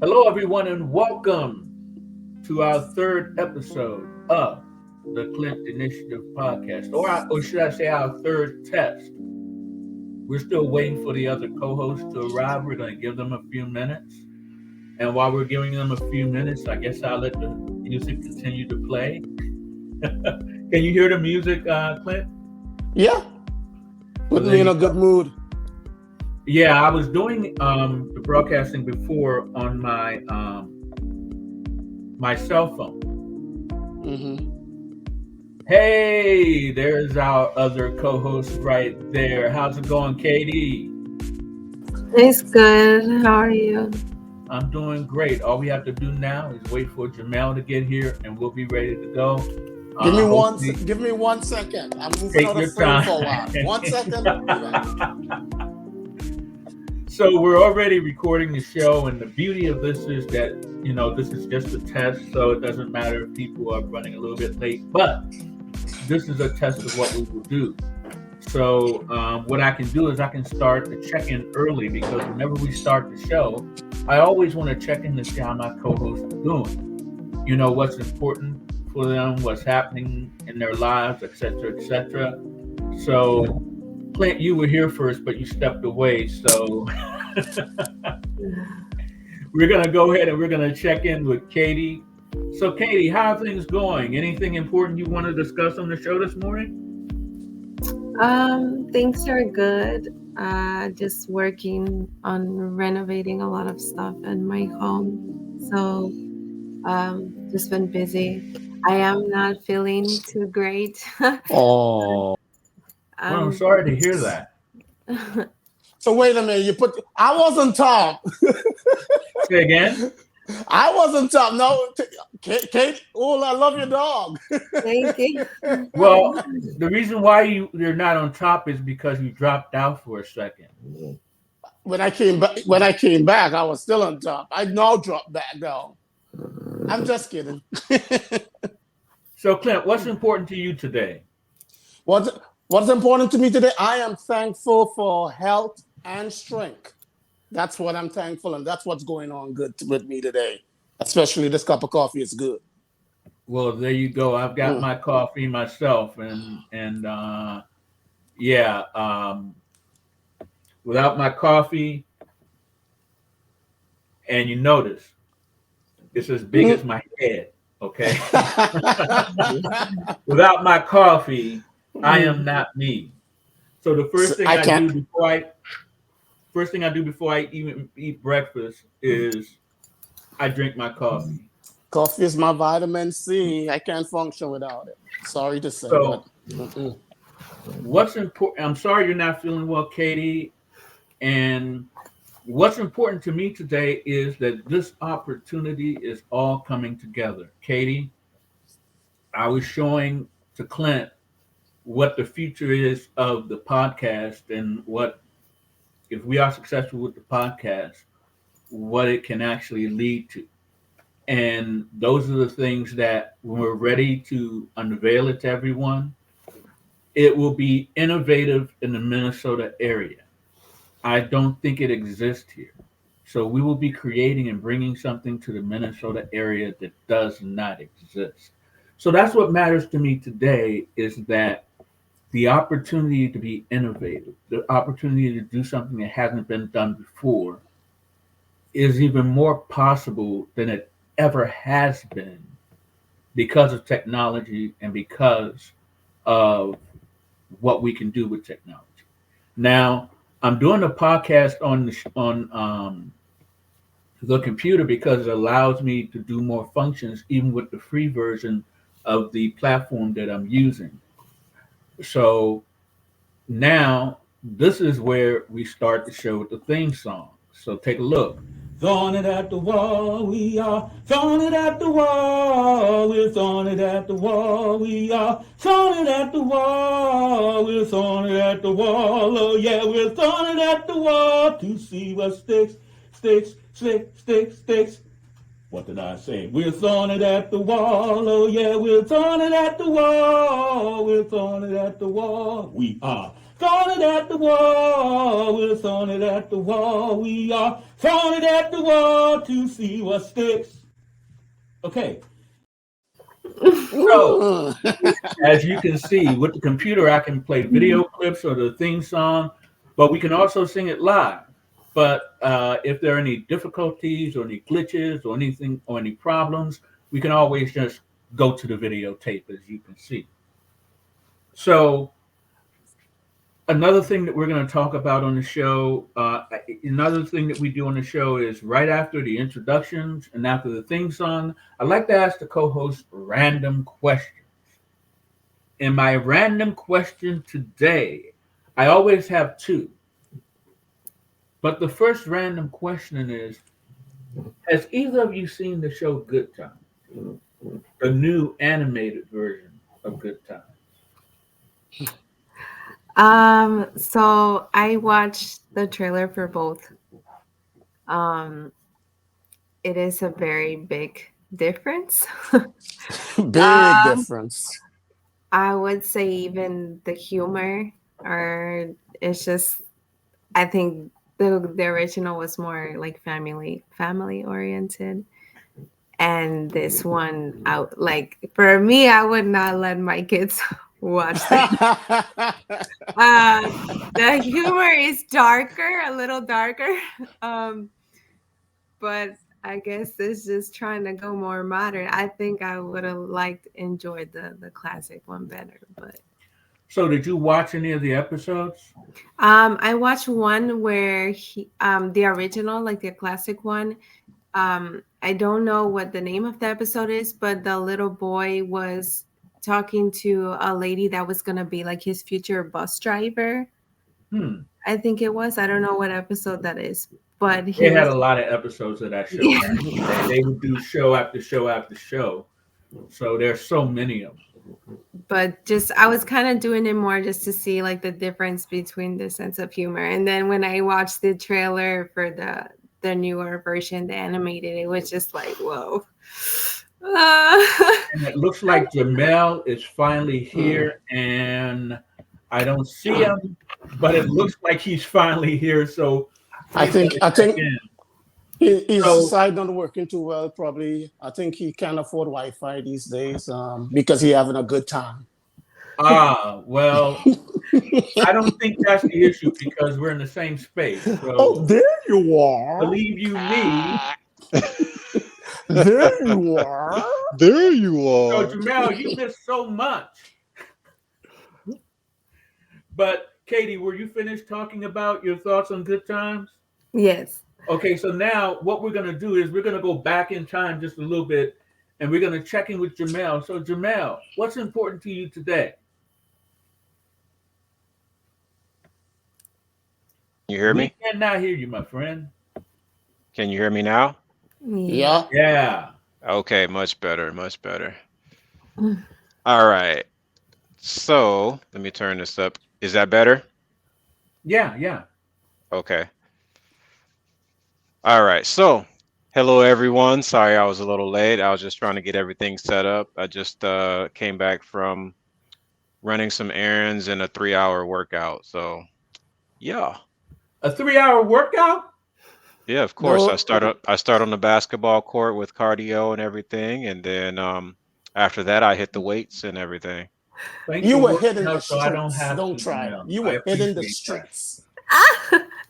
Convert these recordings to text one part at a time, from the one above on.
Hello, everyone, and welcome to our third episode of the Clint Initiative podcast, or should I say, our third test. We're still waiting for the other co-hosts to arrive. We're going to give them a few minutes, and while we're giving them a few minutes, I guess I'll let the music continue to play. Can you hear the music, Clint? Yeah, Well, put there me in you a go. good mood. Yeah, I was doing the broadcasting before on my cell phone. Hmm. Hey, there's our other co-host right there. How's it going, Katie? It's good. How are you? I'm doing great. All we have to do now is wait for Jamel to get here, and we'll be ready to go. Hopefully, Give me 1 second. I'm moving take out of your frame time. for a while. 1 second. Be back. So we're already recording the show, and the beauty of this is that this is just a test, so it doesn't matter if people are running a little bit late. But this is a test of what we will do. So what I can do is I can start the check-in early because whenever we start the show, I always want to check in to see how my co-hosts are doing. You know what's important for them, what's happening in their lives, etc., etc. So, Clint, you were here first, but you stepped away. So we're gonna go ahead and we're gonna check in with Katie. So, Katie, how are things going? Anything important you want to discuss on the show this morning? Things are good. Just working on renovating a lot of stuff in my home. So, just been busy. I am not feeling too great. Oh, Well, I'm um, sorry to hear that. so wait a minute. I wasn't top. Say again. I wasn't top. No, Kate. Oh, I love your dog. Thank you. Well, the reason why you're not on top is because you dropped out for a second. When I came back, I was still on top. I now dropped back down. I'm just kidding. So, Clint, what's important to you today? what What's important to me today? I am thankful for health and strength. That's what I'm thankful, and that's what's going on good with me today. Especially this cup of coffee is good. Well, there you go. I've got Mm. my coffee myself, and yeah, without my coffee, and you notice it's as big as Mm. my head. Okay. Without my coffee, I am Mm. not me. So the So first thing I I do can't. before I even eat breakfast is I drink my coffee. Coffee is my vitamin C. I can't function without it. Sorry to say, but So mm-mm. what's important? I'm sorry you're not feeling well, Katie. And what's important to me today is that this opportunity is all coming together. Katie, I was showing to Clint what the future is of the podcast and what, if we are successful with the podcast, what it can actually lead to. And those are the things that when we're ready to unveil it to everyone, it will be innovative in the Minnesota area. I don't think it exists here. So we will be creating and bringing something to the Minnesota area that does not exist. So that's what matters to me today is that the opportunity to be innovative, the opportunity to do something that hasn't been done before is even more possible than it ever has been because of technology and because of what we can do with technology. Now, I'm doing a podcast on the computer because it allows me to do more functions even with the free version of the platform that I'm using. So now this is where we start the show with the theme song. So take a look. Throwing it at the wall, we are throwing it at the wall. We're throwing it at the wall, we are throwing it at the wall. We're throwing it at the wall, oh yeah, we're throwing it at the wall to see what sticks, sticks, sticks, sticks, sticks. What did I say? We're throwing it at the wall. Oh yeah, we're throwing it at the wall. We're throwing it at the wall. We are Throwing it at the wall, we're throwing it at the wall. We are throwing it at the wall to see what sticks. Okay, so Ooh. as you can see, with the computer, I can play video clips or the theme song, but we can also sing it live. But if there are any difficulties or any glitches or anything or any problems, we can always just go to the videotape, as you can see. So another thing that we're going to talk about on the show, another thing that we do on the show is right after the introductions and after the theme song, I'd like to ask the co-host random questions. And my random question today, I always have two. But the first random question is, has either of you seen the show Good Time? The new animated version of Good Time? So I watched the trailer for both. Um, it is a very big difference. Big difference. I would say even the humor, or it's just, I think the original was more like family oriented, and this one out like for me, I would not let my kids watch that. The humor is darker, a little darker, um, but I guess it's just trying to go more modern. I think I would have liked enjoyed the classic one better, but So did you watch any of the episodes? I watched one where the original, like the classic one. I don't know what the name of the episode is, but the little boy was talking to a lady that was gonna be like his future bus driver. Hmm. I think it was. I don't know what episode that is, but he They had was. a lot of episodes of that show Yeah. back in the day. They would do show after show after show. So there's so many of them. But just I was kind of doing it more just to see like the difference between the sense of humor. And then when I watched the trailer for the newer version, the animated, it was just like, whoa. And it looks like Jamel is finally here, and I don't see him, but it looks like he's finally here. So I he's going think to I check think in. his So, side not working too well. Probably, I think he can't afford Wi-Fi these days because he having a good time. well, I don't think that's the issue because we're in the same space. So Oh, there you are. believe you me. There you are. There you So are. Jamel, you missed so much. But Katie, were you finished talking about your thoughts on Good Times? Yes. Okay, so now what we're going to do is we're going to go back in time just a little bit and we're going to check in with Jamel. So, Jamel, what's important to you today? You hear We me? cannot hear you, my friend. Can you hear me now? Yeah. Yeah. Yeah. Okay, much better, much better. Mm. All right. So let me turn this up. Is that better? Yeah. Okay. All right. So hello everyone. Sorry I was a little late. I was just trying to get everything set up. I just came back from running some errands and a 3-hour workout. So yeah. A 3 hour workout? Yeah, of course. No. I start on the basketball court with cardio and everything, and then after that I hit the weights and everything. Thanks You for were working hitting the out so I don't streets. have Don't to, try it. Jamel. You I were hitting the appreciate that. streets.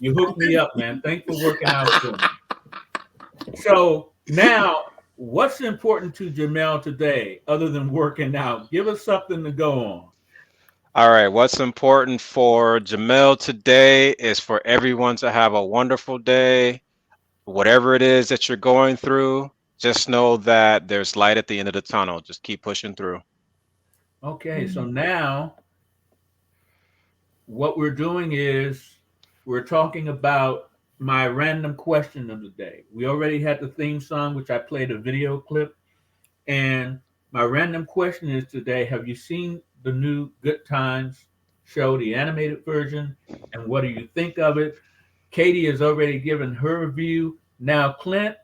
You hooked me up, man. Thanks for working out for me. So now, what's important to Jamel today other than working out? Give us something to go on. All right, what's important for Jamel today is for everyone to have a wonderful day. Whatever it is that you're going through, just know that there's light at the end of the tunnel. Just keep pushing through. Okay, so now what we're doing is we're talking about my random question of the day. We already had the theme song, which I played a video clip. And my random question is today, have you seen the new Good Times show, the animated version? And what do you think of it? Katie has already given her review. Now, Clint,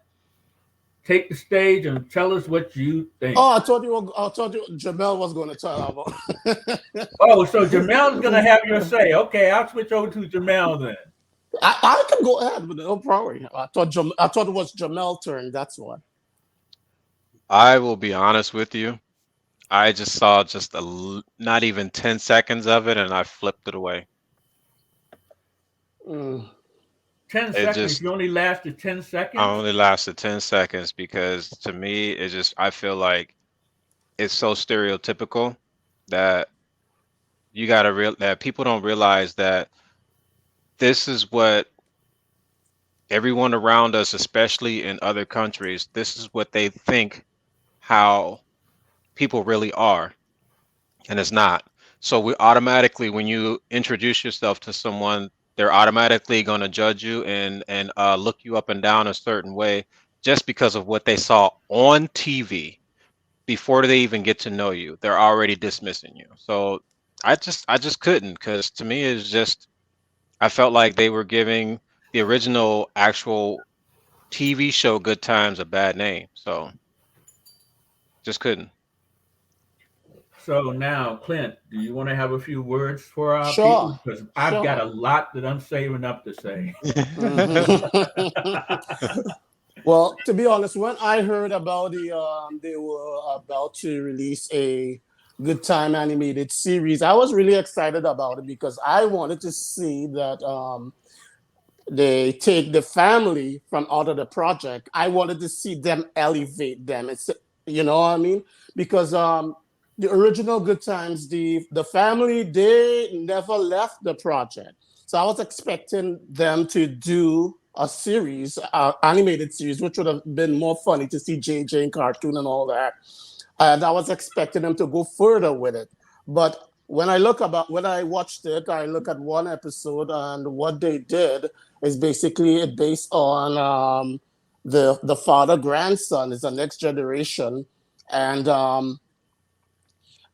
take the stage and tell us what you think. Oh, I thought you Jamel was going to tell about. Oh, so Jamel's gonna have your say. Okay, I'll switch over to Jamel then. I can go ahead with no problem. I thought it was Jamel's turn. That's why. I will be honest with you. I just saw just not even 10 seconds of it and I flipped it away. Mm. 10 It seconds. just You only lasted 10 I seconds? only lasted 10 seconds because to me it just I feel like it's so stereotypical that you got to real that people don't realize that this is what everyone around us, especially in other countries, this is what they think how people really are, and it's not. So we automatically, when you introduce yourself to someone, they're automatically going to judge you and look you up and down a certain way just because of what they saw on TV before they even get to know you. They're already dismissing you. So I just couldn't because to me it's just I felt like they were giving the original actual TV show Good Times a bad name. So just couldn't. So now, Clint, do you want to have a few words for our people? Sure, Because I've got sure. a lot that I'm saving up to say. Mhm. Well, to be honest, when I heard about they were about to release a Good Time animated series, I was really excited about it because I wanted to see that they take the family from out of the project. I wanted to see them elevate them. It's you know what I mean? Because the original Good Times, the family, they never left the project. So I was expecting them to do a series, animated series, which would have been more funny to see JJ in cartoon and all that. And I was expecting them to go further with it. But when I watched it, I look at one episode and what they did is basically it based on the father grandson is the next generation, and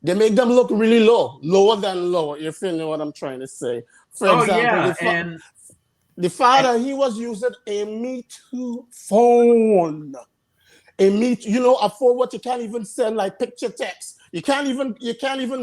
they make them look really lower than low. If you know what I'm trying to say. For Oh example, yeah, the and father he was using a Me Too phone. A meet, a forward you can't even send like picture text. You can't even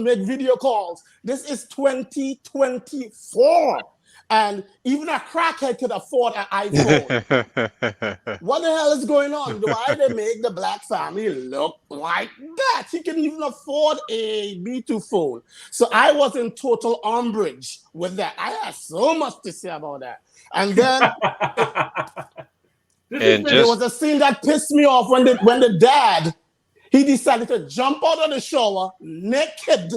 make video calls. This is 2024. And even a crackhead could afford an iPhone. What the hell is going on? Why they make the black family look like that? He can even afford a B2 phone. So I was in total umbrage with that. I had so much to say about that. And then this is And there the was just a scene that pissed me off when the dad he decided to jump out of the shower naked.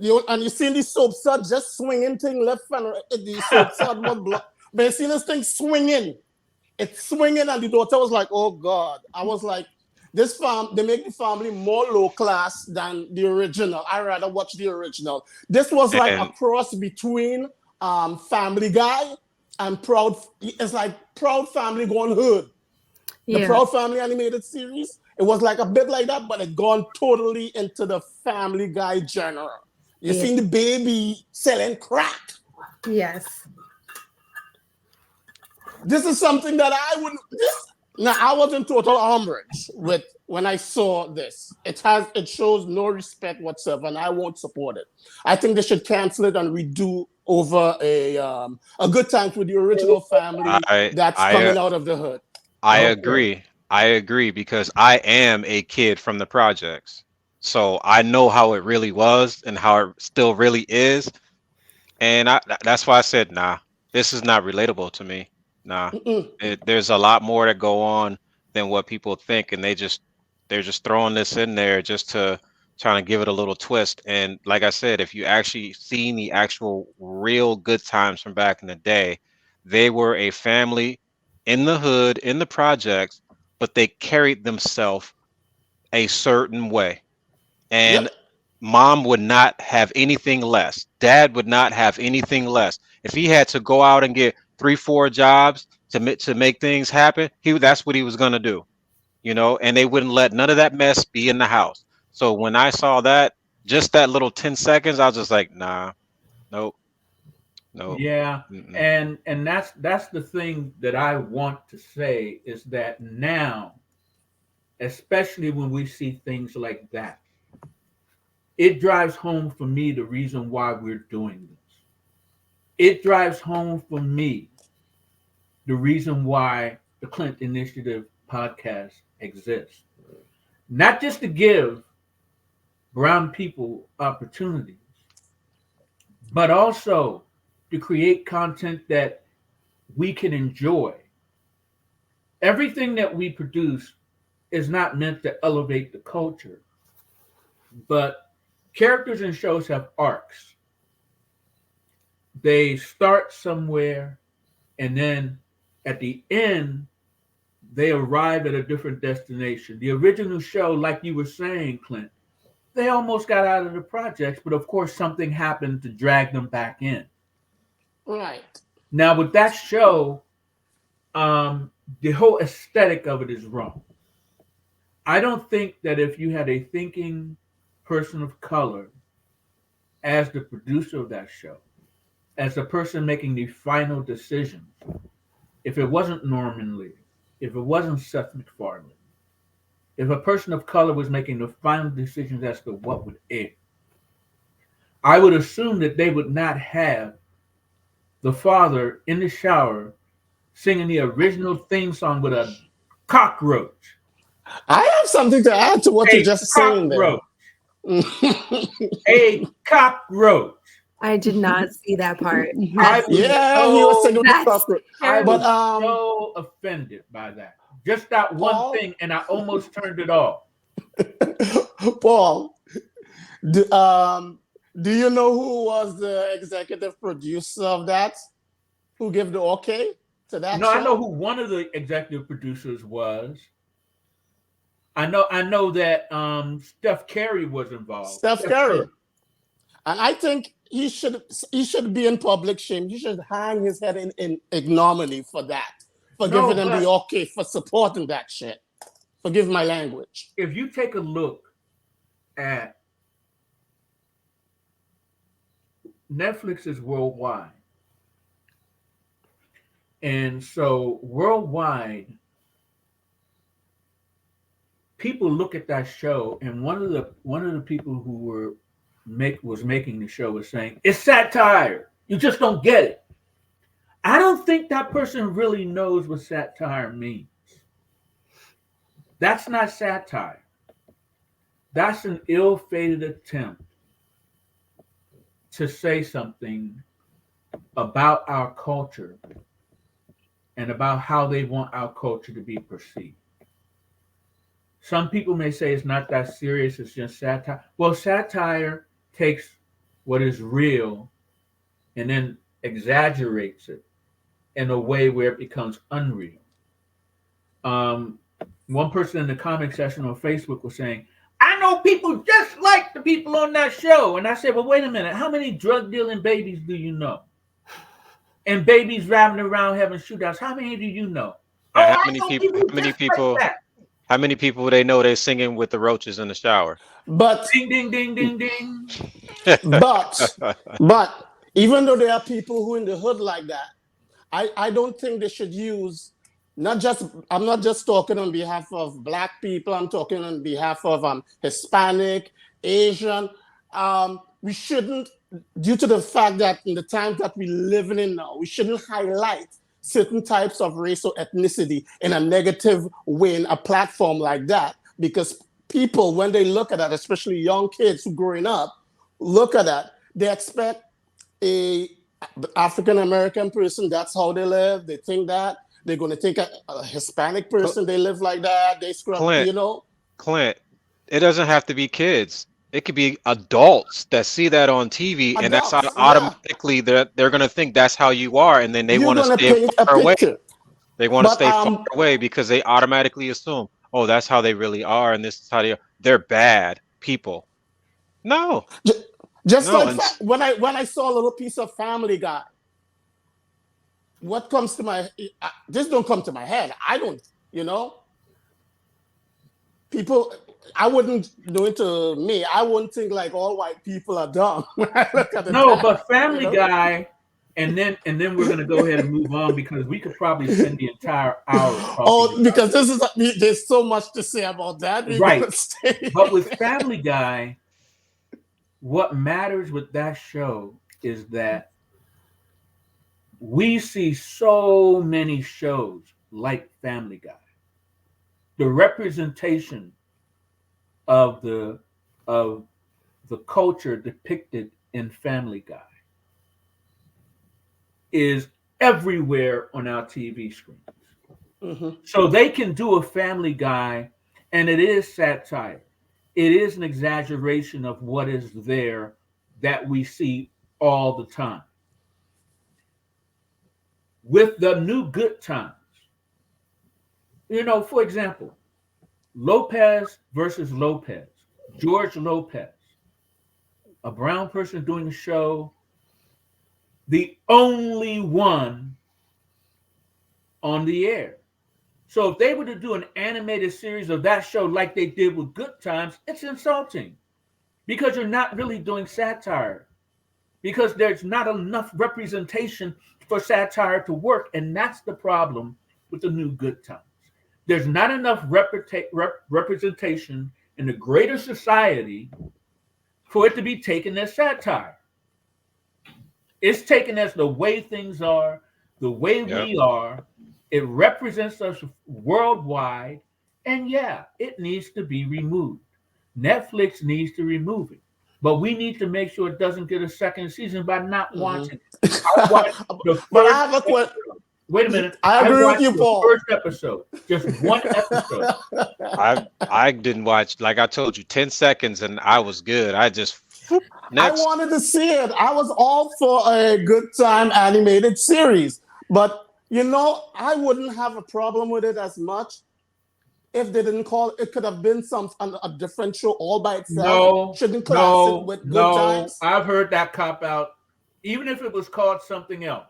And you see the soap sud just swinging thing left and right. The soap sud was blocked. But you see this thing swinging. It's swinging, and the daughter was like, "Oh God!" I was like, They make the family more low class than the original. I rather watch the original. This was like a and cross between Family Guy and Proud. It's like Proud Family gone hood. The Yeah. Proud Family animated series. It was like a bit like that, but it gone totally into the Family Guy genre. You Yeah. seen the baby selling crack. Yes. This is something that I wouldn't. Now I was in total umbrage with when I saw this. It shows no respect whatsoever, and I won't support it. I think they should cancel it and redo over a Good Times with the original family I that's I uh, coming out of the hood. I okay. agree. I agree because I am a kid from the projects. So I know how it really was and how it still really is. And that's why I said, nah, this is not relatable to me. Nah, Mm-mm. there's a lot more to go on than what people think, and they're just throwing this in there just to trying to give it a little twist. And like I said, if you actually seen the actual real good times from back in the day, they were a family in the hood, in the projects, but they carried themselves a certain way. Yep. And mom would not have anything less. Dad would not have anything less. If he had to go out and get 3, 4 jobs to make things happen, that's what he was gonna do. And they wouldn't let none of that mess be in the house. So when I saw that, just that little 10 seconds, I was just like, nah, nope, nope. Yeah, Mm-mm. and that's the thing that I want to say is that now especially when we see things like that. It drives home for me the reason why we're doing this. It drives home for me the reason why the Clint Initiative podcast exists. Not just to give brown people opportunities, but also to create content that we can enjoy. Everything that we produce is not meant to elevate the culture, but characters in shows have arcs. They start somewhere, and then at the end, they arrive at a different destination. The original show, like you were saying, Clint, they almost got out of the projects, but of course, something happened to drag them back in. Right. Now, with that show, the whole aesthetic of it is wrong. I don't think that if you had a thinking person of color as the producer of that show, as the person making the final decisions, if it wasn't Norman Lee, if it wasn't Seth MacFarlane, if a person of color was making the final decisions as to what would air, I would assume that they would not have the father in the shower singing the original theme song with a cockroach. I have something to add to what you're A just saying there. cockroach. A cockroach. I did not see that part. I was Yeah, he was so, singing with the That's cockroach. I But was so offended by that. Just that one Paul? thing, and I almost turned it off. Paul, do you know who was the executive producer of that? Who gave the okay to that No, show? I know who one of the executive producers was. I know that Steph Curry was involved. Steph Curry. And I think he should be in public shame. He should hang his head in ignominy for that. For No, giving them but- the okay for supporting that shit. Forgive my language. If you take a look at Netflix is worldwide. And so worldwide, people look at that show, and one of the people who was making the show was saying, it's satire. You just don't get it. I don't think that person really knows what satire means. That's not satire. That's an ill-fated attempt to say something about our culture and about how they want our culture to be perceived. Some people may say it's not that serious, it's just satire. Well, satire takes what is real and then exaggerates it in a way where it becomes unreal. One person in the comment section on Facebook was saying, I know people just like the people on that show. And I said, well, wait a minute. How many drug dealing babies do you know? And babies driving around having shootouts. How many do you know? Yeah, How many people? How many people they know they're singing with the roaches in the shower? But Ding, ding, ding, ding, ding. but even though there are people who in the hood like that, I don't think they should use I'm not just talking on behalf of Black people, I'm talking on behalf of Hispanic, Asian. We shouldn't, due to the fact that in the times that we're living in now, we shouldn't highlight certain types of race or ethnicity in a negative way in a platform like that, because people, when they look at that, especially young kids who growing up, look at that, they expect a African-American person, that's how they live. They think that. They're going to think a Hispanic person, they live like that. They scrub, Clint, it doesn't have to be kids. It could be adults that see that on TV, and that's how automatically they're going to think that's how you are, and then they want to stay far away. They want to stay far away because they automatically assume, oh, that's how they really are, and this is how they're bad people. No. When I saw a little piece of Family Guy, what comes to this don't come to my head. I don't, people, I wouldn't do it to me. I wouldn't think like all white people are dumb when I look at it. No, but Family Guy and then we're going to go ahead and move on because we could probably spend the entire hour talking Oh, about because there's so much to say about that. it. We're Right. gonna stay. But with Family Guy, what matters with that show is that we see so many shows like Family Guy. The representation of of the culture depicted in Family Guy is everywhere on our TV screens. Mm-hmm. So they can do a Family Guy, and it is satire. It is an exaggeration of what is there that we see all the time. With the new Good Times, for example, Lopez versus Lopez, George Lopez, a brown person doing a show, the only one on the air. So if they were to do an animated series of that show like they did with Good Times, it's insulting because you're not really doing satire, because there's not enough representation for satire to work. And that's the problem with the new Good Times. There's not enough representation in the greater society for it to be taken as satire. It's taken as the way things are, the way Yep. we are. It represents us worldwide. And yeah, it needs to be removed. Netflix needs to remove it. But we need to make sure it doesn't get a second season by not watching it. I watched the But I first have a question. episode. Wait a minute. I agree with watched you, the Paul. first episode. Just one episode. I didn't watch, like I told you, 10 seconds and I was good. I just I next. wanted to see it. I was all for a Good Time animated series, but I wouldn't have a problem with it as much if they didn't call it. Could have been a different show all by itself. No, Shouldn't class it with Good Times. I've heard that cop out. Even if it was called something else.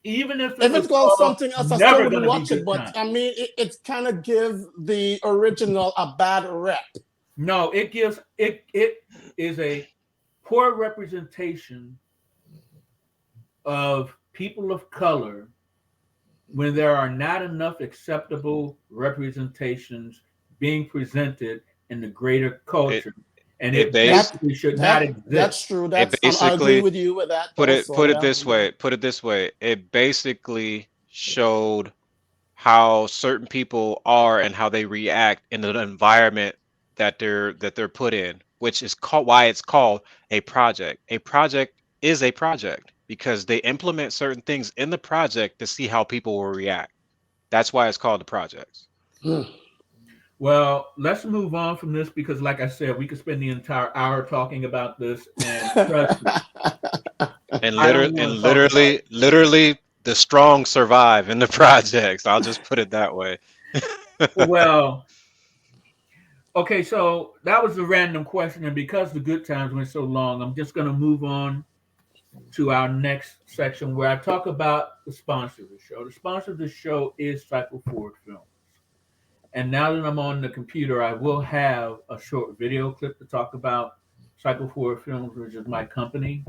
Even if If it's called something else, I still never wouldn't gonna be watch it. Good But Time. I mean, it kind of gives the original a bad rep. No, it is a poor representation of people of color when there are not enough acceptable representations being presented in the greater culture. And it basically should not exist. That's true. I agree basically with you with that. put also, it this way. Put it this way. It basically showed how certain people are and how they react in the environment that they're put in, which is why it's called a project. A project is a project because they implement certain things in the project to see how people will react. That's why it's called the projects. Well, let's move on from this because, like I said, we could spend the entire hour talking about this. And trust me, and literally, the strong survive in the projects. I'll just put it that way. Well, okay, so that was a random question, and because the Good Times went so long, I'm just going to move on to our next section where I talk about the sponsor of the show. The sponsor of the show is Cycle Forward Films. And now that I'm on the computer, I will have a short video clip to talk about Cycle Forward Films, which is my company.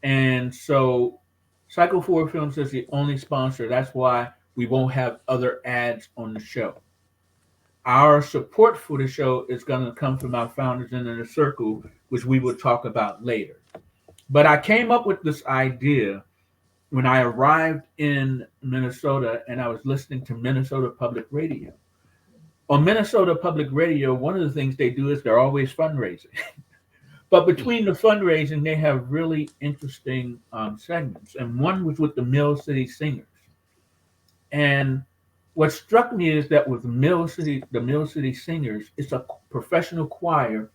And so Cycle Forward Films is the only sponsor. That's why we won't have other ads on the show. Our support for the show is going to come from our founders in the circle, which we will talk about later. But I came up with this idea when I arrived in Minnesota and I was listening to Minnesota Public Radio. On Minnesota Public Radio, one of the things they do is they're always fundraising. But between the fundraising, they have really interesting segments. And one was with the Mill City Singers. And what struck me is that with the Mill City Singers, it's a professional choir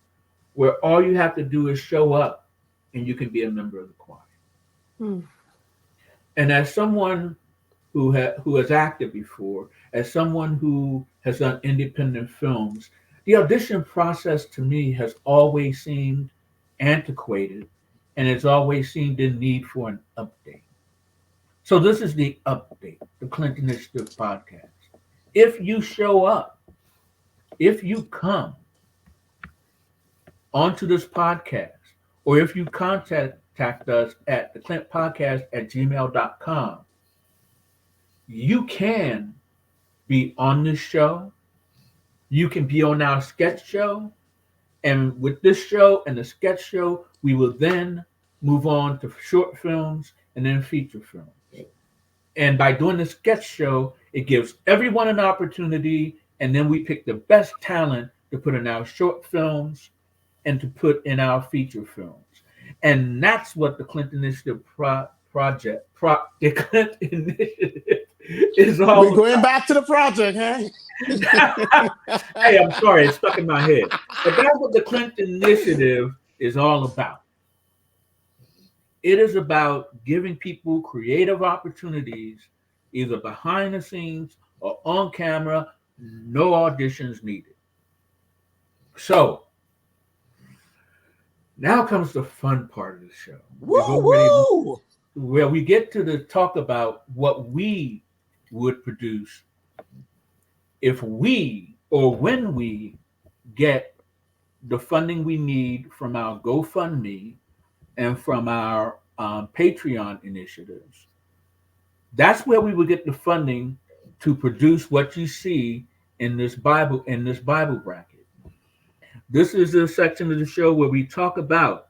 where all you have to do is show up and you can be a member of the choir. And as someone who has acted before, as someone who has done independent films, the audition process to me has always seemed antiquated and it's always seemed in need for an update. So this is the update, the Clinton Initiative podcast. If you show up, if you come onto this podcast, or if you contact contact us at theclintpodcast@gmail.com. You can be on this show. You can be on our sketch show. And with this show and the sketch show, we will then move on to short films and then feature films. And by doing the sketch show, it gives everyone an opportunity. And then we pick the best talent to put in our short films and to put in our feature films. And that's what the Clinton Initiative the Clinton Initiative is all We're about. going back to the project, huh? Hey, I'm sorry, it's stuck in my head. But that's what the Clinton Initiative is all about. It is about giving people creative opportunities, either behind the scenes or on camera, no auditions needed. So now comes the fun part of the show. Woo! Where we get to talk about what we would produce if we or when we get the funding we need from our GoFundMe and from our Patreon initiatives. That's where we would get the funding to produce what you see in this Bible bracket. This is a section of the show where we talk about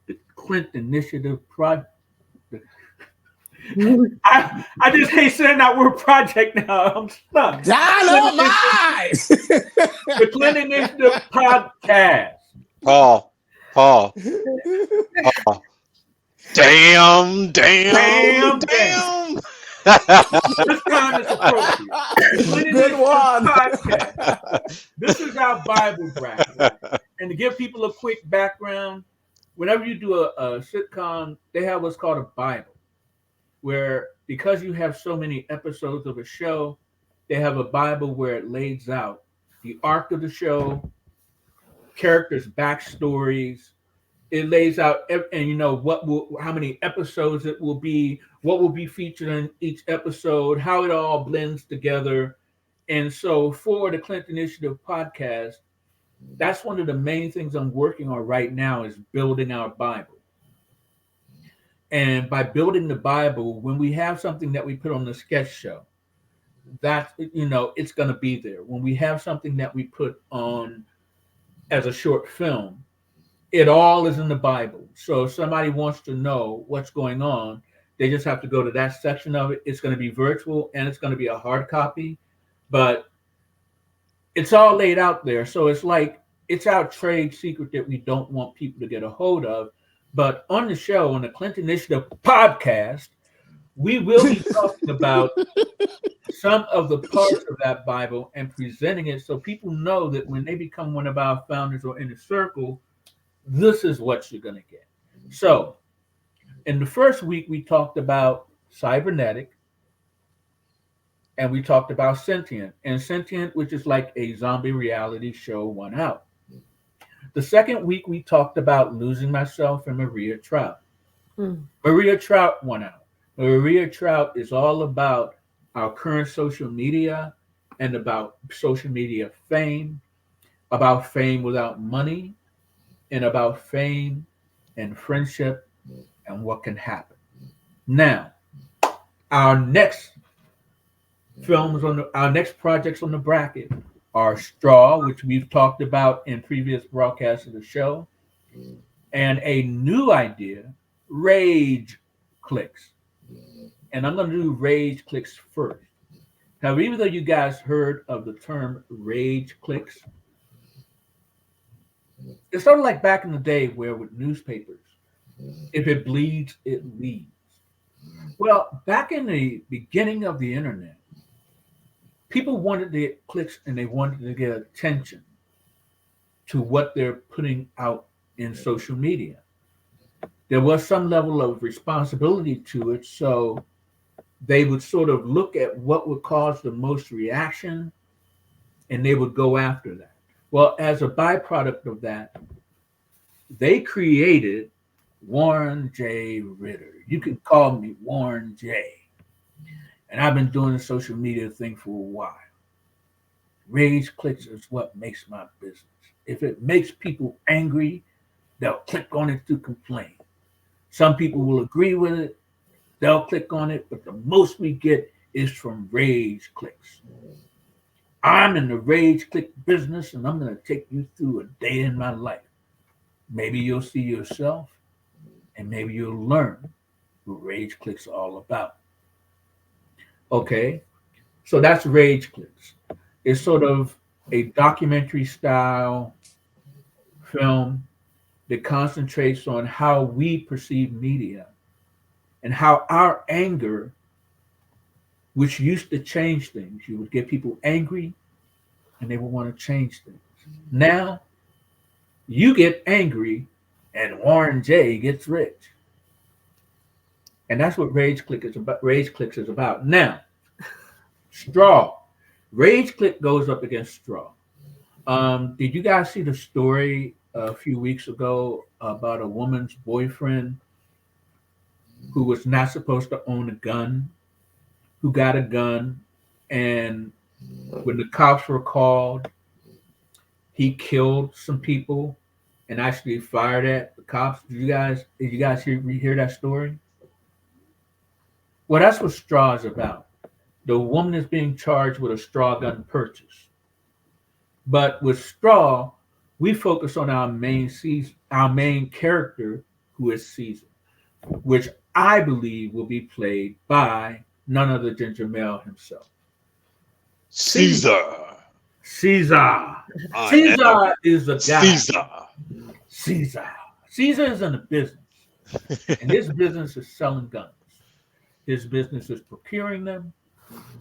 the Clinton Initiative project. I just hate saying that word project now. I'm stuck. Dynamite! The Clinton Initiative podcast. Paul. Damn. This time it's appropriate. The Clinton Good Initiative one. podcast. This is our Bible bracket. And to give people a quick background, whenever you do a sitcom, they have what's called a Bible, where because you have so many episodes of a show, they have a Bible where it lays out the arc of the show, characters' backstories. It lays out, and you know how many episodes it will be, what will be featured in each episode, how it all blends together. And so for the Clinton Initiative podcast, that's one of the main things I'm working on right now is building our Bible. And by building the Bible, when we have something that we put on the sketch show, that it's going to be there. When we have something that we put on as a short film, it all is in the Bible. So if somebody wants to know what's going on, they just have to go to that section of it. It's going to be virtual and it's going to be a hard copy, but it's all laid out there. So it's like it's our trade secret that we don't want people to get a hold of. But on the show, on the Clinton Initiative podcast, we will be talking about some of the parts of that Bible and presenting it so people know that when they become one of our founders or inner circle, this is what you're going to get. So in the first week, we talked about cybernetic and we talked about sentient. And sentient, which is like a zombie reality show, won out. The second week, we talked about losing myself and Maria Trout. Maria Trout won out. Maria Trout is all about our current social media and about social media fame, about fame without money, and about fame and friendship and what can happen. Now, our next projects on the bracket are Straw, which we've talked about in previous broadcasts of the show, and a new idea, Rage Clicks. And I'm going to do Rage Clicks first. Have either of you guys heard of the term Rage Clicks? It's sort of like back in the day where with newspapers, if it bleeds, it leads. Well, back in the beginning of the internet, people wanted to get clicks and they wanted to get attention to what they're putting out in social media. There was some level of responsibility to it, so they would sort of look at what would cause the most reaction and they would go after that. Well, as a byproduct of that, they created Warren J. Ritter. You can call me Warren J. And I've been doing the social media thing for a while. Rage clicks is what makes my business. If it makes people angry, they'll click on it to complain. Some people will agree with it, they'll click on it, but the most we get is from rage clicks. I'm in the rage click business and I'm going to take you through a day in my life. Maybe you'll see yourself and maybe you'll learn what rage clicks are all about. Okay, so that's rage clicks. It's sort of a documentary style film that concentrates on how we perceive media and how our anger, which used to change things, you would get people angry and they would want to change things. Now you get angry and Warren J gets rich. And that's what Rage Click is about. Rage Clicks is about. Now, Straw. Rage Click goes up against Straw. Did you guys see the story a few weeks ago about a woman's boyfriend who was not supposed to own a gun, who got a gun, and when the cops were called, he killed some people and actually fired at the cops. Did you guys hear that story? Well, that's what Straw is about. The woman is being charged with a straw gun purchase. But with Straw, we focus on our main character, who is Caesar, which I believe will be played by none other than Jamel himself. Caesar. Caesar. I am Caesar is the guy. Caesar. Caesar. Caesar is in the business, and his business is selling guns. His business is procuring them,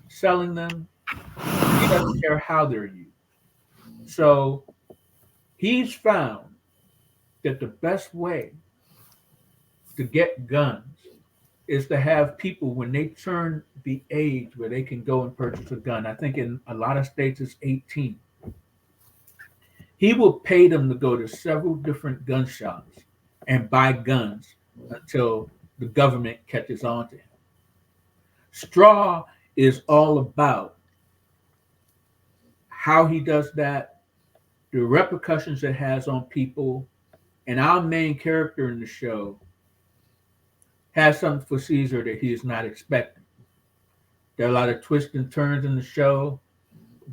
selling them. He doesn't care how they're used. So he's found that the best way to get guns is to have people, when they turn the age where they can go and purchase a gun, I think in a lot of states it's 18, he will pay them to go to several different gun shops and buy guns until the government catches on to him. Straw is all about how he does that, the repercussions it has on people, and our main character in the show has something for Caesar that he is not expecting. There are a lot of twists and turns in the show,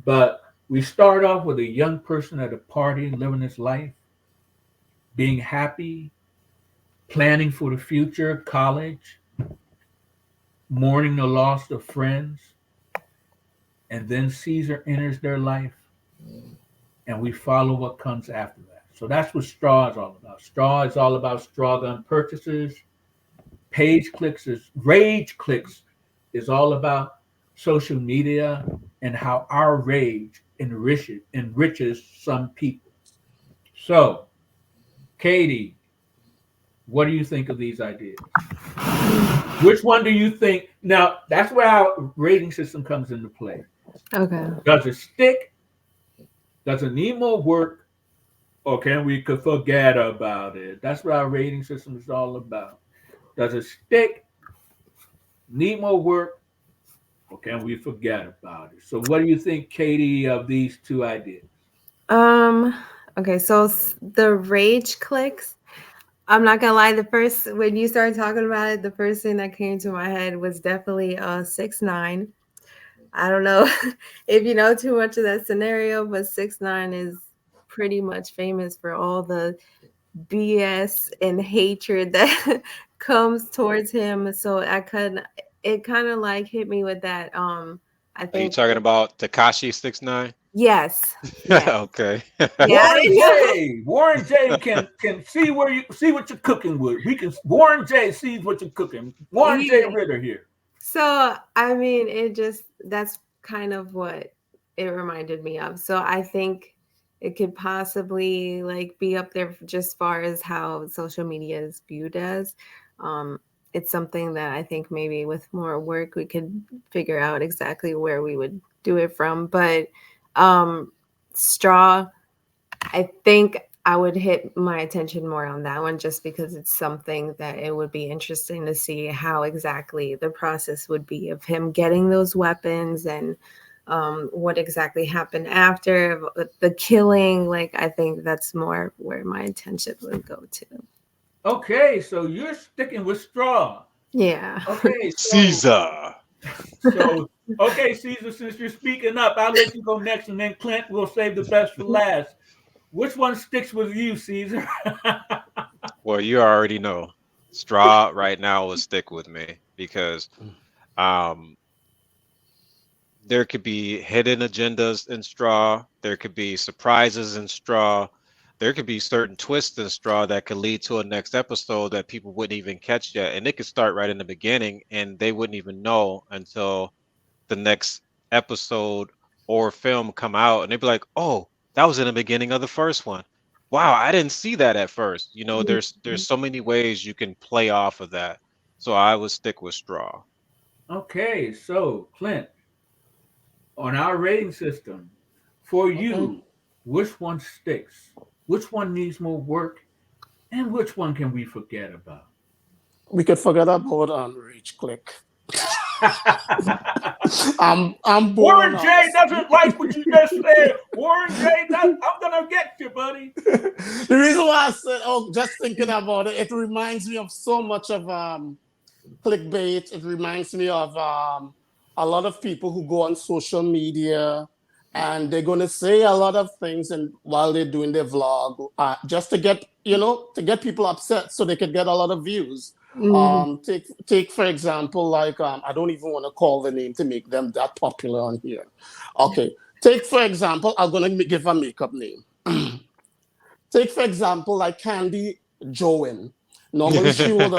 but we start off with a young person at a party living his life, being happy, planning for the future, college, mourning the loss of friends, and then Caesar enters their life, and we follow what comes after that. So that's what Straw is all about. Straw is all about straw gun purchases. Rage clicks is all about social media and how our rage enriches some people. So, Katie, what do you think of these ideas? Which one do you think? Now, that's where our rating system comes into play. Okay. Does it stick? Does it need more work? Or can we could forget about it? That's what our rating system is all about. Does it stick? Need more work? Or can we forget about it? So what do you think, Katie, of these two ideas? Um, okay, so the rage clicks. I'm not gonna lie, the first when you started talking about it, the first thing that came to my head was definitely 6ix9ine. I don't know if you know too much of that scenario, but 6ix9ine is pretty much famous for all the BS and hatred that comes towards him. So it kind of like hit me with that. I Are you think talking about Takashi 69? yes, yes, Okay. yeah. I didn't know. Warren J can see where you see what you're cooking with. Warren J sees what you're cooking. Warren J Yeah. Ritter here. So I mean, that's kind of what it reminded me of. So I think it could possibly like be up there just far as how social media is viewed as. Um, it's something that I think maybe with more work we could figure out exactly where we would do it from. But straw, I think I would hit my attention more on that one just because it's something that it would be interesting to see how exactly the process would be of him getting those weapons and what exactly happened after the killing. Like, I think that's more where my attention would go to. Okay, so you're sticking with straw. Yeah. Okay, Caesar. so okay, Caesar, since you're speaking up, I'll let you go next, and then Clint will save the best for last. Which one sticks with you, Caesar? Well, you already know. Straw right now will stick with me because um, there could be hidden agendas in straw. There could be surprises in straw. There could be certain twists in straw that could lead to a next episode that people wouldn't even catch yet. And it could start right in the beginning and they wouldn't even know until the next episode or film come out and they'd be like, "Oh, that was in the beginning of the first one. Wow, I didn't see that at first." You know, there's so many ways you can play off of that. So I would stick with straw. Okay, so Clint, on our rating system, for Okay. you, which one sticks? Which one needs more work? And which one can we forget about? We could forget about Reach Click. I'm born Warren on J doesn't like what you just said. Warren J, I'm gonna get you, buddy. The reason why I said, oh, just thinking about it, it reminds me of so much of clickbait. It reminds me of a lot of people who go on social media and they're going to say a lot of things and while they're doing their vlog just to get to get people upset so they could get a lot of views. Mm. Take for example, like I don't even want to call the name to make them that popular on here. Okay, take for example, I'm going to give a makeup name. Take for example, like Candy Joan. Normally she would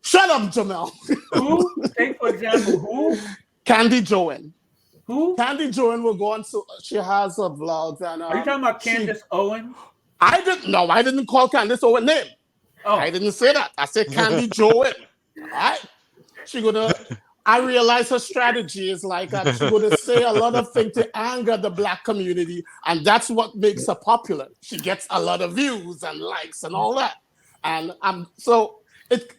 shut up, Jamel. Who? Take for example, who? Candy Joan. Who? Candy Joan will go on. So she has her vlogs, and Are you talking about she. Candace Owens? I didn't. No, I didn't call Candice Owen name. I Oh, didn't say that. I said Candy Joan. All right. She gonna. I realize her strategy is like she's gonna say a lot of things to anger the black community, and that's what makes her popular. She gets a lot of views and likes and all that, and so it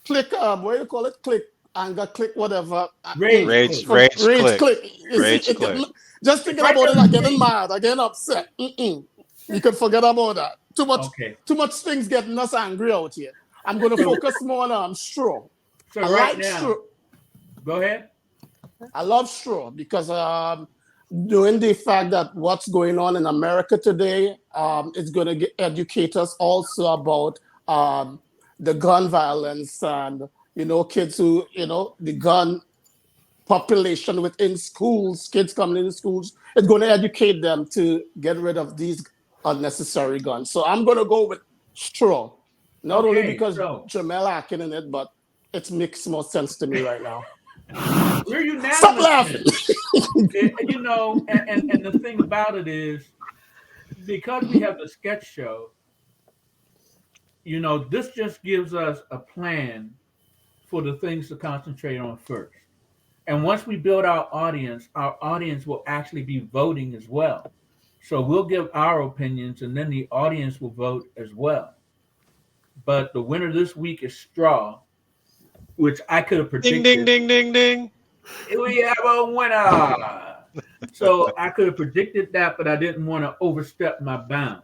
click. What do you call it? Click anger, click whatever. Rage rage, Click. For rage rage click, click. You see, rage click. just It's thinking right about there it, on I'm the getting screen. mad, I'm getting upset. You can forget about that. Okay. Too much things getting us angry out here. I'm going to So, focus more on straw. so I right like now, straw. go ahead. I love straw because knowing the fact that what's going on in America today is going to educate us also about the gun violence and kids who the gun population within schools, kids coming into schools. It's going to educate them to get rid of these unnecessary guns. So I'm going to go with straw, not only Okay, because so Jamel acting in it, but it makes more sense to me right now. we're Stop unanimous laughing. then. And the thing about it is, because we have the sketch show, this just gives us a plan for the things to concentrate on first. And once we build our audience will actually be voting as well. So we'll give our opinions and then the audience will vote as well. But the winner this week is Straw, which I could have Ding, ding, predicted. ding, ding, ding. We have a winner. So I could have predicted that, but I didn't want to overstep my bounds.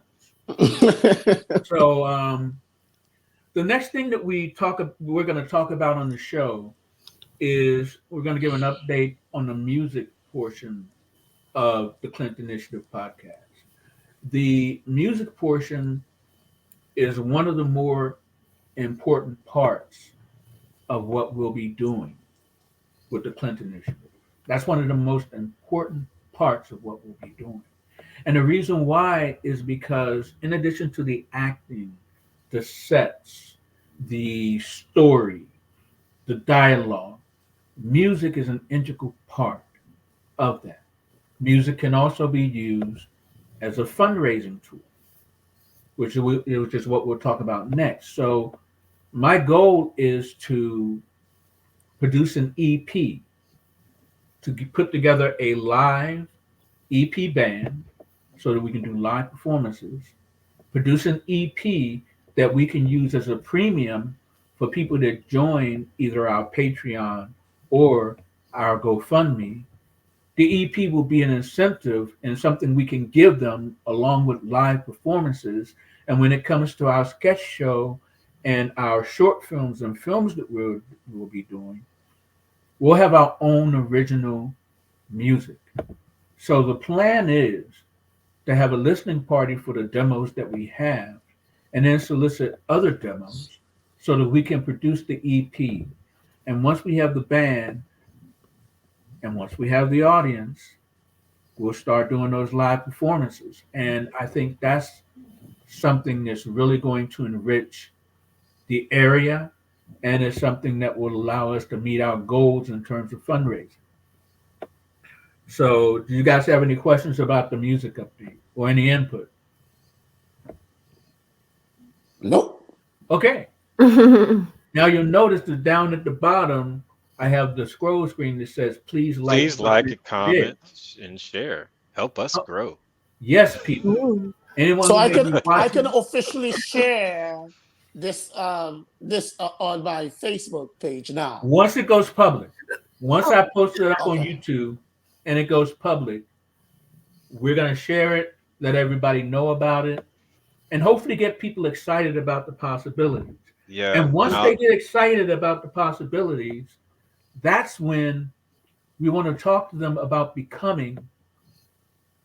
So the next thing that we're going to talk about on the show is we're going to give an update on the music portion of the Clint Initiative podcast. The music portion is one of the more important parts of what we'll be doing with the Clint Initiative. That's one of the most important parts of what we'll be doing. And the reason why is because, in addition to the acting, the sets, the story, the dialogue, music is an integral part of that. Music can also be used as a fundraising tool, which is what we'll talk about next. So, my goal is to produce an EP, to put together a live EP band so that we can do live performances, produce an EP that we can use as a premium for people that join either our Patreon or our GoFundMe. The EP will be an incentive and something we can give them along with live performances. And when it comes to our sketch show and our short films and films that we'll be doing, we'll have our own original music. So the plan is to have a listening party for the demos that we have, and then solicit other demos so that we can produce the EP. And once we have the band and once we have the audience, we'll start doing those live performances. And I think that's something that's really going to enrich the area, and it's something that will allow us to meet our goals in terms of fundraising. So, do you guys have any questions about the music update or any input? Nope. Okay. Now you'll notice that down at the bottom, I have the scroll screen that says, please like, Please like it, share. comment, and share. Help us Oh, grow. yes, people. Ooh. Anyone So who I may can be I can watching, officially share this on my Facebook page now. once it goes public, once I post it up on Okay. YouTube and it goes public, we're going to share it, let everybody know about it, and hopefully get people excited about the possibilities. Yeah. And once Now, they get excited about the possibilities, that's when we want to talk to them about becoming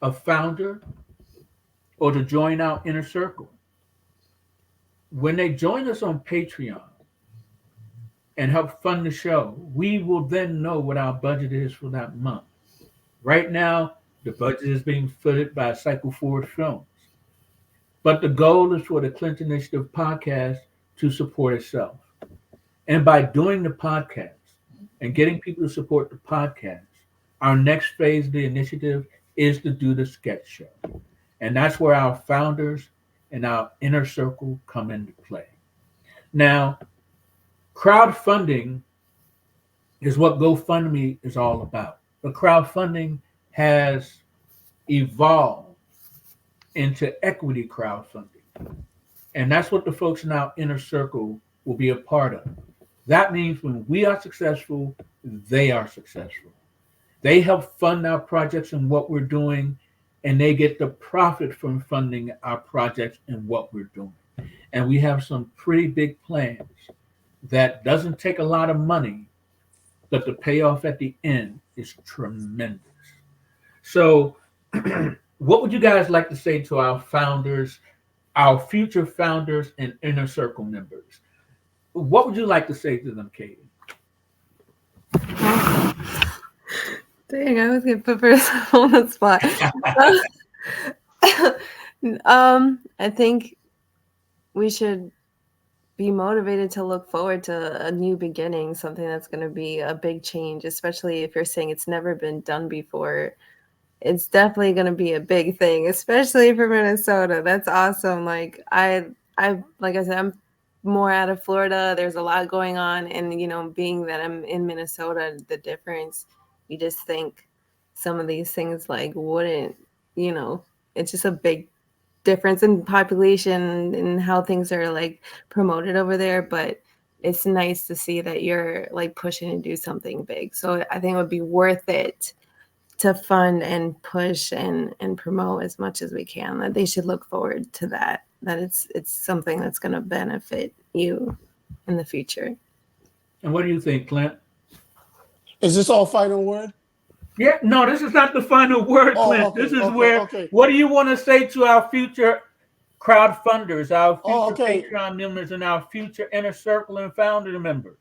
a founder or to join our inner circle. When they join us on Patreon and help fund the show, we will then know what our budget is for that month. Right now, the budget is being footed by Cycle Forward Films. But the goal is for the Clinton Initiative podcast to support itself. And by doing the podcast and getting people to support the podcast, our next phase of the initiative is to do the sketch show. And that's where our founders and our inner circle come into play. Now, crowdfunding is what GoFundMe is all about. But crowdfunding has evolved into equity crowdfunding. And that's what the folks in our inner circle will be a part of. That means when we are successful, they are successful. They help fund our projects and what we're doing, and they get the profit from funding our projects and what we're doing. And we have some pretty big plans that doesn't take a lot of money, but the payoff at the end is tremendous. So, what would you guys like to say to our founders, our future founders and inner circle members? What would you like to say to them, Katie? Dang, I was gonna put myself on the spot. I think we should be motivated to look forward to a new beginning, something that's going to be a big change, especially if you're saying it's never been done before. It's definitely going to be a big thing, especially for Minnesota. That's awesome. Like like I said, I'm more out of Florida. There's a lot going on, and being that I'm in Minnesota, the difference, you just think some of these things like wouldn't, it's just a big difference in population and how things are like promoted over there. But it's nice to see that you're like pushing to do something big. So I think it would be worth it to fund and push and promote as much as we can. That they should look forward to that it's something that's going to benefit you in the future. And what do you think, Clint? Is this all final word? Yeah, no, this is not the final word, Clint. Okay, This is okay, where, okay. what do you want to say to our future crowdfunders, our future Okay. Patreon members, and our future inner circle and founder members?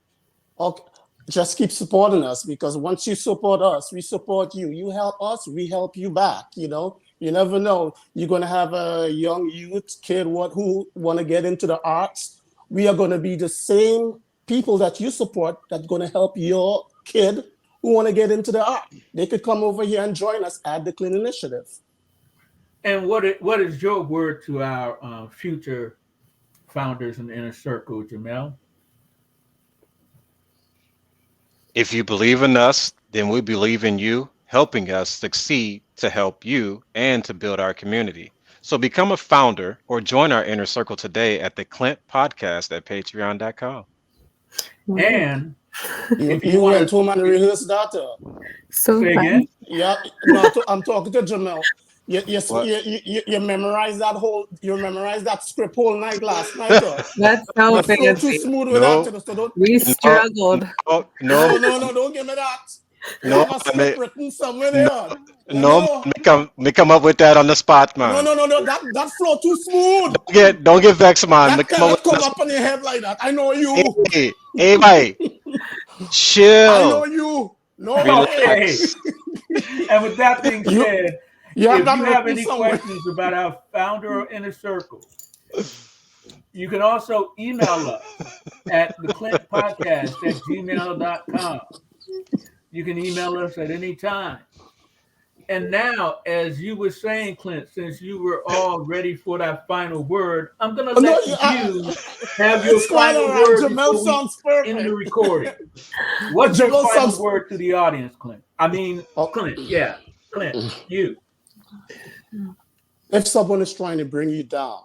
Okay. Just keep supporting us, because once you support us, we support you. You help us, we help you back. You never know. You're going to have a young youth kid who want to get into the arts. We are going to be the same people that you support that's going to help your kid who want to get into the art. They could come over here and join us at the Clean Initiative. And what is your word to our future founders in the inner circle, Jamel? if you believe in us, then we believe in you, helping us succeed to help you and to build our community. So become a founder or join our inner circle today at the Clint Podcast at patreon.com. And You, if you you want went to home and rehearsed that. So say fun. again, Yeah, no, I'm talking to Jamel. What? You memorized that script whole night last night, or That's so the flow too fancy. smooth with No, that. So don't, We no, struggled. no, don't give me that. You no, have a man, script written somewhere no, there. Let me no, know. me come up with that on the spot, man. No. That flow too smooth. Don't get vexed, man. Me That come up cannot with come on up on your head like that. I know the you. hey, hey, bye. I know Chill, you. No way. Okay. relax. And with that being You said, you have if that you have written any somewhere. questions about our founder or inner circle, you can also email us at theclintpodcast@gmail.com. You can email us at any time. And now, as you were saying, Clint, since you were all ready for that final word, I'm going to Oh, no, let you have your it's quite all final right. word Jamel before we sounds end the perfect. recording. What's your Jamel final sounds. word to the audience, Clint? I mean, Oh, Clint, yeah, Clint, you. if someone is trying to bring you down,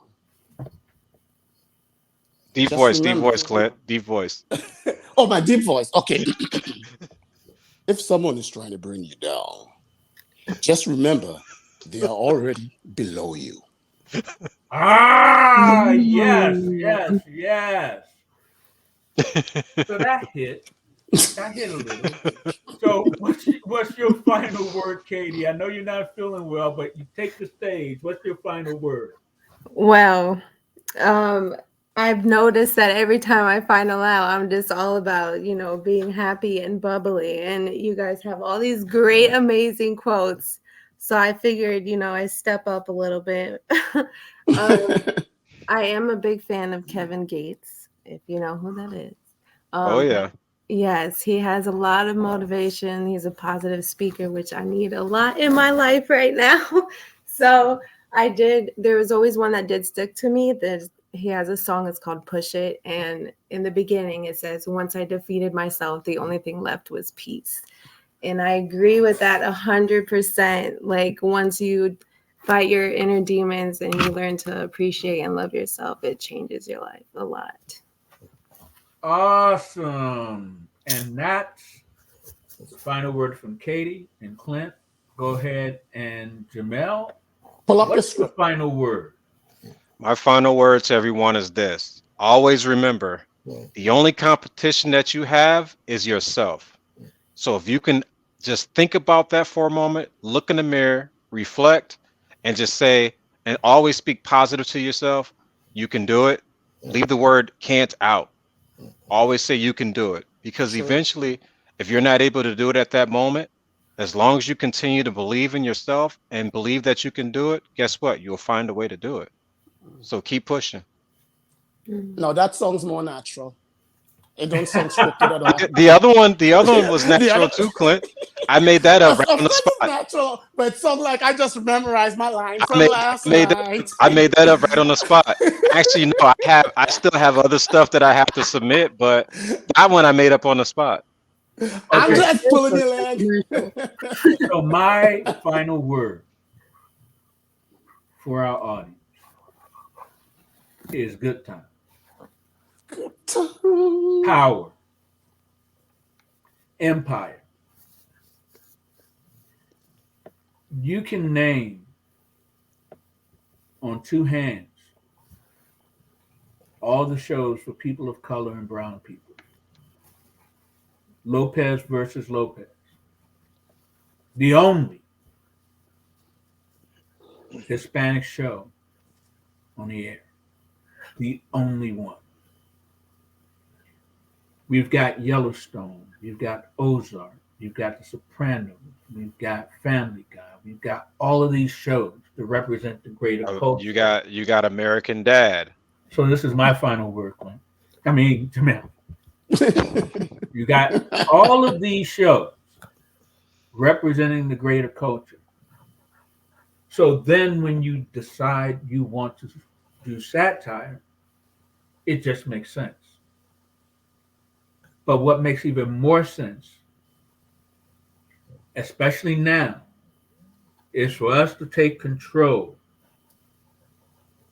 Deep just voice, remember. Clint, deep voice. Oh, my deep voice. Okay. If someone is trying to bring you down, just remember they are already below you. Ah, yes, Mm. yes, yes. So that hit a little. So what's your final word, Katie? I know you're not feeling well, but you take the stage. What's your final word? Well, um, I've noticed that every time I final out, I'm just all about, being happy and bubbly. And you guys have all these great, amazing quotes. So I figured, I step up a little bit. um, I am a big fan of Kevin Gates, if you know who that is. Oh But yeah. yes, he has a lot of motivation. He's a positive speaker, which I need a lot in my life right now. So there was always one that did stick to me. He has a song, it's called Push It. And in the beginning, it says, once I defeated myself, the only thing left was peace. And I agree with that 100%. Like once you fight your inner demons and you learn to appreciate and love yourself, it changes your life a lot. Awesome. And that's the final word from Katie and Clint. Go ahead and Jamel. Pull up your What's your script. final word? My final word to everyone is this. Always remember, the only competition that you have is yourself. So if you can just think about that for a moment, look in the mirror, reflect, and just say, and always speak positive to yourself, you can do it. Leave the word can't out. Always say you can do it. Because True. eventually, if you're not able to do it at that moment, as long as you continue to believe in yourself and believe that you can do it, guess what? You'll find a way to do it. So keep pushing. No, that sounds more natural. It don't sound scripted at all. The other one was The other, natural too, Clint. I made that up right of on the course, it's spot. natural, but it sounds like I just memorized my line I from made last I made night. I made that up right on the spot. Actually, no, I still have other stuff that I have to submit, but that one I made up on the spot. I'm Okay, just pulling your leg. so my final word for our audience is good time. Power, empire. You can name on two hands all the shows for people of color and brown people. Lopez versus Lopez. The only Hispanic show on the air. The only one. We've got Yellowstone. You've got Ozark. You've got The Sopranos. We've got Family Guy. We've got all of these shows that represent the greater You culture. got American Dad. So this is my final word, Clint. I mean, Jamel. You got all of these shows representing the greater culture. So then when you decide you want to do satire, it just makes sense. But what makes even more sense, especially now, is for us to take control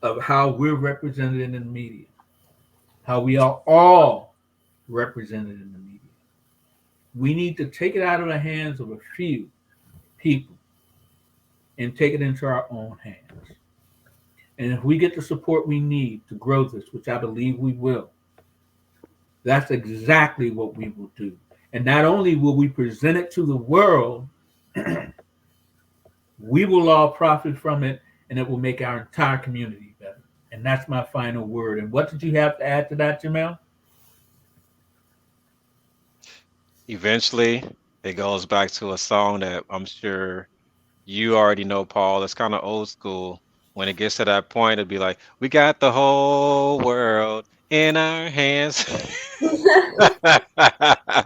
of how we're represented in the media, how we are all represented in the media. We need to take it out of the hands of a few people and take it into our own hands. And if we get the support we need to grow this, which I believe we will, that's exactly what we will do. And not only will we present it to the world, we will all profit from it, and it will make our entire community better. And that's my final word. And what did you have to add to that, Jamel? Eventually, it goes back to a song that I'm sure you already know, Paul. It's kind of old school. When it gets to that point, it'd be like, "We got the whole world in our hands." I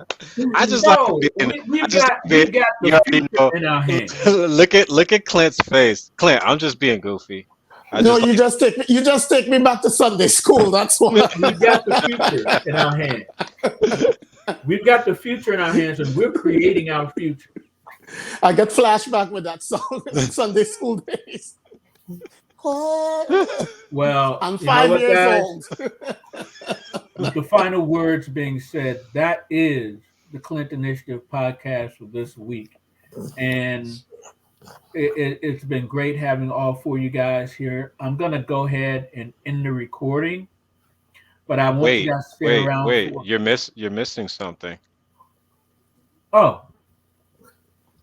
just like No, being. I we've just got like being. we've got You the already future know. in our hands. Look at Clint's face. Clint, I'm just being goofy. I No, just you like. just take me back to Sunday school. That's why. We've got the future in our hands. We've got the future in our hands, and we're creating our future. I get flashback with that song, Sunday school days. Well, I'm you know 5 what, years guys? old. With the final words being said, that is the Clint Initiative podcast for this week. And it's been great having all four of you guys here. I'm going to go ahead and end the recording, but I want you Wait, guys to stay around wait. for. You're missing something. Oh,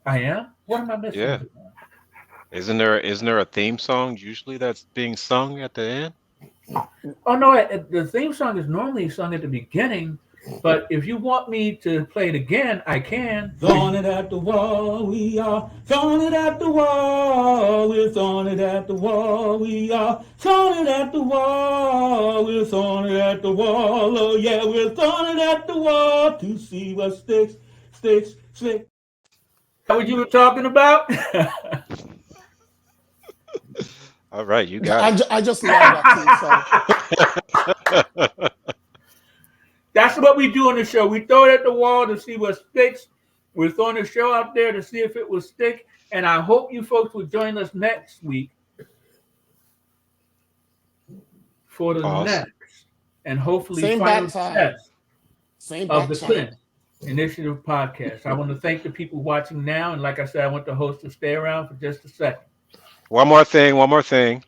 I am? What am I Yeah. missing? Isn't there a theme song usually that's being sung at the end? Oh, no, the theme song is normally sung at the beginning, but if you want me to play it again, I can. Throwing it at the wall, we are throwing it at the wall. We're throwing it at the wall, we are throwing it at the wall. We're throwing it at the wall, oh yeah, we're throwing it at the wall to see what sticks, sticks, sticks. Is that what you were talking about? All right, you got it. I just love that theme song. That's what we do on the show. We throw it at the wall to see what sticks. We're throwing the show out there to see if it will stick. And I hope you folks will join us next week for the Pause. next and hopefully Same final back time. test Same of back the time. Clint Initiative podcast. I want to thank the people watching now. And like I said, I want the host to stay around for just a second. One more thing.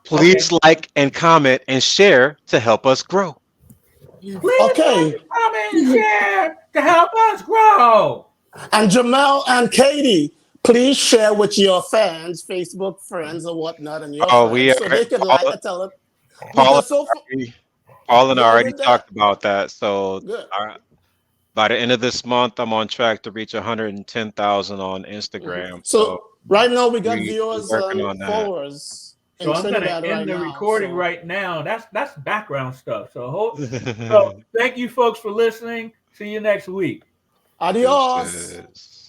Please like and comment and share to help us grow. Please Okay. comment and share to help us grow. And Jamel and Katie, please share with your fans, Facebook friends or whatnot, and your friends, so they can like and tell it. Paul Because so far, and I y'all already did that? talked about that. So Good. by the end of this month, I'm on track to reach 110,000 on Instagram. So right now we got we're viewers working and on that. followers So in I'm going Trinidad to end right the now. recording So right now. That's background stuff. So thank you folks for listening. See you next week. adios. Deuces.